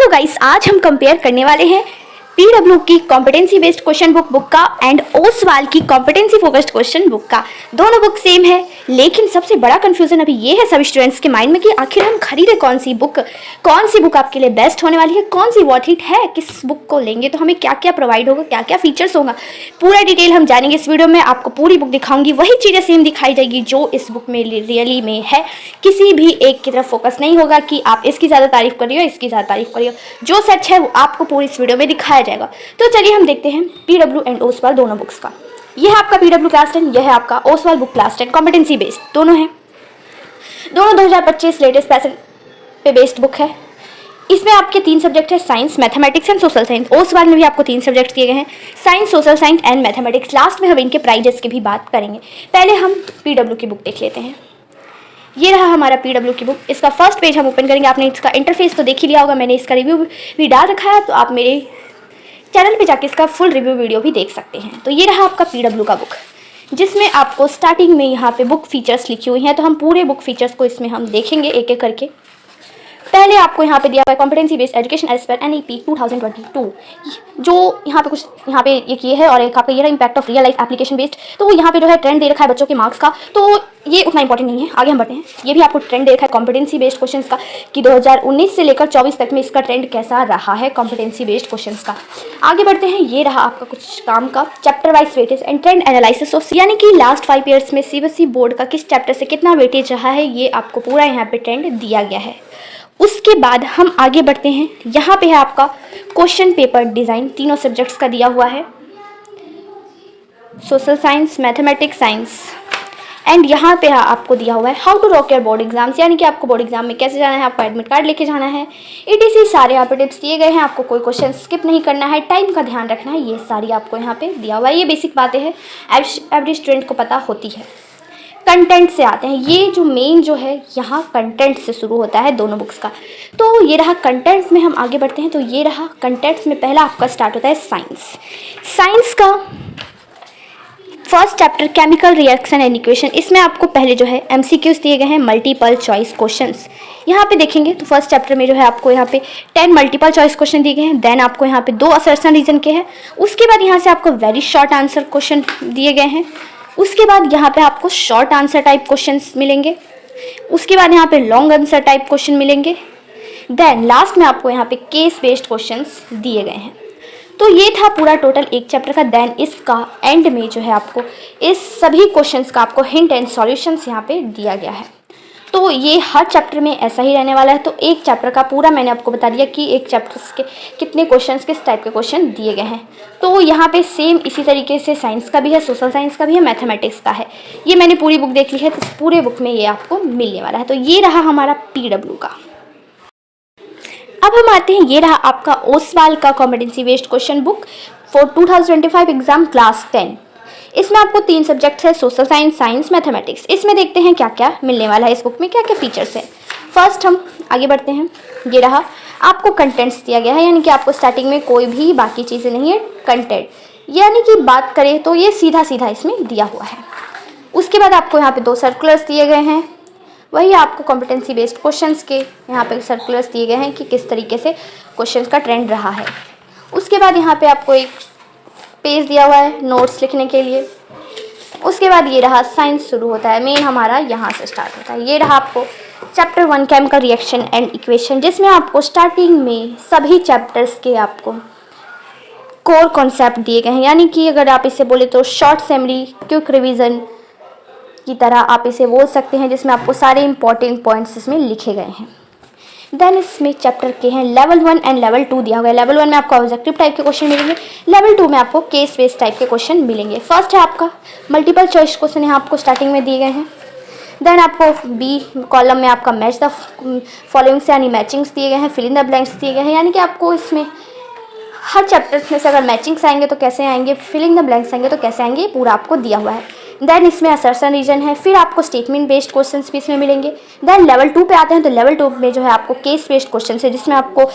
Hello guys, आज हम compare करने वाले हैं पीडब्ल्यू की कॉम्पिटेंसी बेस्ड क्वेश्चन बुक का एंड ओसवाल की कॉम्पिटेंसी फोकस्ड क्वेश्चन बुक का। दोनों बुक सेम है, लेकिन सबसे बड़ा कंफ्यूजन अभी ये है सभी स्टूडेंट्स के माइंड में कि आखिर हम खरीदे कौन सी बुक आपके लिए बेस्ट होने वाली है, कौन सी वर्थ इट है, किस बुक को लेंगे तो हमें क्या क्या प्रोवाइड होगा, क्या क्या फीचर्स होगा, पूरा डिटेल हम जानेंगे इस वीडियो में। आपको पूरी बुक दिखाऊंगी, वही चीज़ें सेम दिखाई जाएगी जो इस बुक में रियली में है। किसी भी एक की तरफ फोकस नहीं होगा कि आप इसकी ज़्यादा तारीफ कर रही हो, इसकी ज़्यादा तारीफ कर रही हो। जो सच है वो आपको पूरी इस वीडियो में दिखाया जाएगा। तो चलिए हम देखते हैं पीडब्ल्यू एंड ओसवाल दोनों बुक्स का। यह है आपका पीडब्ल्यू क्लास 10, यह है आपका Oswal book class 10। Competency based दोनों है, दोनों 2025 लेटेस्ट पैटर्न पे बेस्ड बुक है। इसमें आपके 3 सब्जेक्ट है, science, mathematics and social science. Oswal में भी आपको 3 सब्जेक्ट दिए गए हैं, science, social science and mathematics. Last में हम इनके प्राइजेस की भी बात करेंगे। पहले हम पीडब्ल्यू की बुक देख लेते हैं। ये रहा हमारा पीडब्ल्यू की बुक। इसका फर्स्ट पेज हम ओपन करेंगे। आपने इसका इंटरफेस तो देख ही लिया होगा, मैंने इसका रिव्यू भी डाल रखा है, तो आप मेरे चैनल पे जाके इसका फुल रिव्यू वीडियो भी देख सकते हैं। तो ये रहा आपका पीडब्ल्यू का बुक, जिसमें आपको स्टार्टिंग में यहाँ पे बुक फीचर्स लिखी हुई हैं। तो हम पूरे बुक फीचर्स को इसमें हम देखेंगे एक एक करके। पहले आपको यहाँ पे दिया हुआ है competency based education as per NEP 2022, जो यहाँ पे कुछ यहाँ पे एक ये है और एक आपका ये है impact of real life application based. तो यहाँ पे जो है ट्रेंड दे रखा है बच्चों के मार्क्स का, तो ये उतना इंपॉर्टेंट नहीं है। आगे हम बढ़ते हैं। ये भी आपको ट्रेंड दे रखा है कॉम्पिटेंसी बेस्ड क्वेश्चंस का कि 2019 से लेकर 24 तक में इसका ट्रेंड कैसा रहा है कॉम्पिटेंसी बेस्ड क्वेश्चंस का। आगे बढ़ते हैं। ये रहा आपका कुछ काम का chapter wise weightage and trend analysis, यानी कि लास्ट 5 ईयर्स में CBSE बोर्ड का किस चैप्टर से कितना वेटेज रहा है, ये आपको पूरा यहाँ पे ट्रेंड दिया गया है। उसके बाद हम आगे बढ़ते हैं। यहाँ पे है आपका क्वेश्चन पेपर डिज़ाइन, तीनों सब्जेक्ट्स का दिया हुआ है, social science, mathematics, science. And यहाँ पे आपको दिया हुआ है how to rock your board exams, यानी कि आपको बोर्ड एग्जाम में कैसे जाना है, आपका एडमिट कार्ड लेके जाना है, ETC सारे यहाँ पे टिप्स दिए गए हैं। आपको कोई क्वेश्चन स्किप नहीं करना है, टाइम का ध्यान रखना है, ये सारी आपको यहाँ पे दिया हुआ है। ये बेसिक बातें हैं, एवरी स्टूडेंट को पता होती है। कंटेंट से आते हैं। ये जो मेन जो है यहाँ कंटेंट से शुरू होता है दोनों बुक्स का। तो ये रहा कंटेंट में हम आगे बढ़ते हैं। तो ये रहा कंटेंट्स में पहला आपका स्टार्ट होता है साइंस। साइंस का first chapter chemical reaction and equation. इसमें आपको पहले जो है MCQs दिए गए हैं, मल्टीपल चॉइस क्वेश्चंस। यहाँ पे देखेंगे तो फर्स्ट चैप्टर में जो है आपको यहाँ पे 10 मल्टीपल चॉइस क्वेश्चन दिए गए हैं। देन आपको यहाँ पे 2 असर्शन रीजन के हैं। उसके बाद यहाँ से आपको वेरी शॉर्ट आंसर क्वेश्चन दिए गए हैं। उसके बाद यहाँ पे आपको शॉर्ट आंसर टाइप क्वेश्चंस मिलेंगे। उसके बाद यहाँ पे लॉन्ग आंसर टाइप क्वेश्चन मिलेंगे। देन लास्ट में आपको यहाँ पे केस बेस्ड क्वेश्चंस दिए गए हैं। तो ये था पूरा टोटल एक चैप्टर का। देन इसका एंड में जो है आपको इस सभी क्वेश्चंस का आपको हिंट एंड सॉल्यूशंस यहाँ पे दिया गया है। तो ये हर चैप्टर में ऐसा ही रहने वाला है। तो एक चैप्टर का पूरा मैंने आपको बता दिया कि एक चैप्टर के कितने क्वेश्चंस किस टाइप के क्वेश्चन दिए गए हैं। तो यहाँ पे सेम इसी तरीके से साइंस का भी है, सोशल साइंस का भी है, मैथमेटिक्स का है। ये मैंने पूरी बुक देख ली है, तो पूरे बुक में ये आपको मिलने वाला है। तो ये रहा हमारा पीडब्ल्यू का। अब हम आते हैं, ये रहा आपका ओसवाल का competency based question book for 2025 exam class 10। इसमें आपको 3 सब्जेक्ट्स है, सोशल साइंस, साइंस, मैथमेटिक्स। इसमें देखते हैं क्या क्या मिलने वाला है इस बुक में, क्या क्या फीचर्स है। फर्स्ट हम आगे बढ़ते हैं। ये रहा आपको कंटेंट्स दिया गया है, यानी कि आपको स्टार्टिंग में कोई भी बाकी चीज़ें नहीं है, कंटेंट यानी कि बात करें तो ये सीधा सीधा इसमें दिया हुआ है। उसके बाद आपको यहाँ पे 2 सर्कुलर्स दिए गए हैं, वही आपको कॉम्पिटेंसी बेस्ड क्वेश्चंस के यहाँ पे सर्कुलर्स दिए गए हैं कि किस तरीके से क्वेश्चंस का ट्रेंड रहा है। उसके बाद यहाँ पे आपको एक पेज दिया हुआ है नोट्स लिखने के लिए। उसके बाद ये रहा साइंस शुरू होता है, मेन हमारा यहाँ से स्टार्ट होता है। ये रहा आपको chapter 1 chemical reaction and equation, जिसमें आपको स्टार्टिंग में सभी चैप्टर्स के आपको कोर कॉन्सेप्ट दिए गए हैं, यानी कि अगर आप इसे बोले तो शॉर्ट समरी, क्विक रिवीजन की तरह आप इसे बोल सकते हैं, जिसमें आपको सारे इंपॉर्टेंट पॉइंट्स इसमें लिखे गए हैं। देन इसमें चैप्टर के हैं लेवल 1 एंड लेवल 2 दिया हुआ है। लेवल 1 में आपको ऑब्जेक्टिव टाइप के क्वेश्चन मिलेंगे, लेवल 2 में आपको केस बेस्ड टाइप के क्वेश्चन मिलेंगे। फर्स्ट है आपका मल्टीपल चॉइस क्वेश्चन, यहाँ आपको स्टार्टिंग में दिए गए हैं। देन आपको B कॉलम में आपका मैच द फॉलोइंग्स यानी मैचिंग्स दिए गए हैं, फिल इन द ब्लैंक्स दिए गए हैं, यानी कि आपको इसमें हर चैप्टर में से अगर मैचिंग्स आएंगे तो कैसे आएंगे, फिल इन द ब्लैंक्स आएंगे तो कैसे आएंगे, पूरा आपको दिया हुआ है। देन इसमें असर्शन रीजन है, फिर आपको स्टेटमेंट बेस्ड क्वेश्चंस भी इसमें मिलेंगे। देन लेवल 2 पे आते हैं, तो लेवल 2 में जो है आपको केस बेस्ड क्वेश्चन है, जिसमें आपको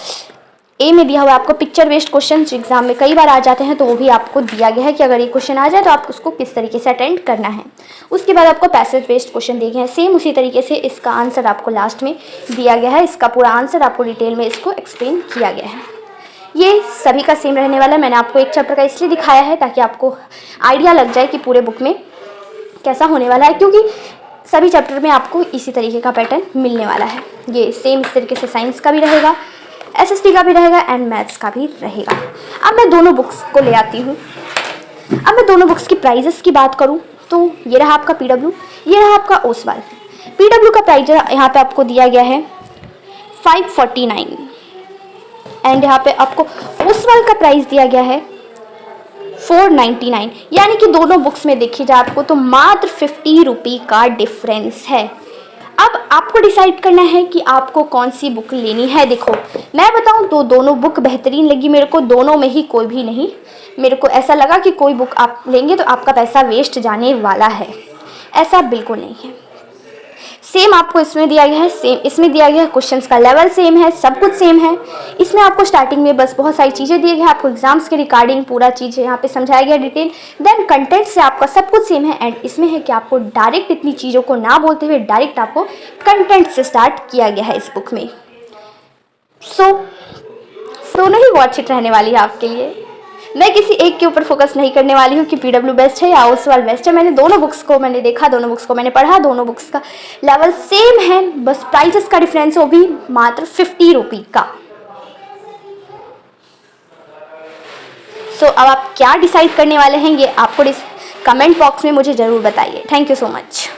ए में दिया हुआ है आपको पिक्चर बेस्ड क्वेश्चन जो एग्जाम में कई बार आ जाते हैं, तो वो भी आपको दिया गया है कि अगर ये क्वेश्चन आ जाए तो आप उसको किस तरीके से अटेंड करना है। उसके बाद आपको पैसेज बेस्ड क्वेश्चन दिए गए हैं, सेम उसी तरीके से इसका आंसर आपको लास्ट में दिया गया है। इसका पूरा आंसर आपको डिटेल में इसको एक्सप्लेन किया गया है। ये सभी का सेम रहने वाला है। मैंने आपको एक चैप्टर का इसलिए दिखाया है ताकि आपको आइडिया लग जाए कि पूरे बुक में कैसा होने वाला है, क्योंकि सभी चैप्टर में आपको इसी तरीके का पैटर्न मिलने वाला है। ये सेम इस तरीके से साइंस का भी रहेगा, एसएसटी का भी रहेगा एंड मैथ्स का भी रहेगा। अब मैं दोनों बुक्स को ले आती हूँ। अब मैं दोनों बुक्स की प्राइजेस की बात करूँ तो ये रहा आपका पीडब्ल्यू, ये रहा आपका ओसवाल। पीडब्ल्यू का प्राइस यहाँ पे आपको दिया गया है 549 एंड यहाँ पे आपको ओसवाल का प्राइस दिया गया है 499, यानी कि दोनों बुक्स में देखी जाए आपको तो मात्र 50 रुपये का डिफरेंस है। अब आपको डिसाइड करना है कि आपको कौन सी बुक लेनी है। देखो मैं बताऊं तो दोनों बुक बेहतरीन लगी मेरे को, दोनों में ही कोई भी नहीं मेरे को ऐसा लगा कि कोई बुक आप लेंगे तो आपका पैसा वेस्ट जाने वाला है, ऐसा बिल्कुल नहीं है। सेम आपको इसमें दिया गया है, सेम इसमें दिया गया है, क्वेश्चंस का लेवल सेम है, सब कुछ सेम है। इसमें आपको स्टार्टिंग में बस बहुत सारी चीज़ें दिए गए हैं, आपको एग्जाम्स के रिगार्डिंग पूरा चीज़ यहाँ पे समझाया गया डिटेल। देन कंटेंट से आपका सब कुछ सेम है एंड इसमें है कि आपको डायरेक्ट इतनी चीज़ों को ना बोलते हुए डायरेक्ट आपको कंटेंट से स्टार्ट किया गया है इस बुक में। सो दोनों ही वॉच इट रहने वाली है आपके लिए। मैं किसी एक के ऊपर फोकस नहीं करने वाली हूँ कि पीडब्ल्यू बेस्ट है या ओसवाल बेस्ट है। मैंने दोनों बुक्स को मैंने देखा, दोनों बुक्स को मैंने पढ़ा, दोनों बुक्स का लेवल सेम है, बस प्राइसेस का डिफरेंस वो भी मात्र 50 रुपये का। सो अब आप क्या डिसाइड करने वाले हैं ये आपको कमेंट बॉक्स में मुझे ज़रूर बताइए। Thank you so much.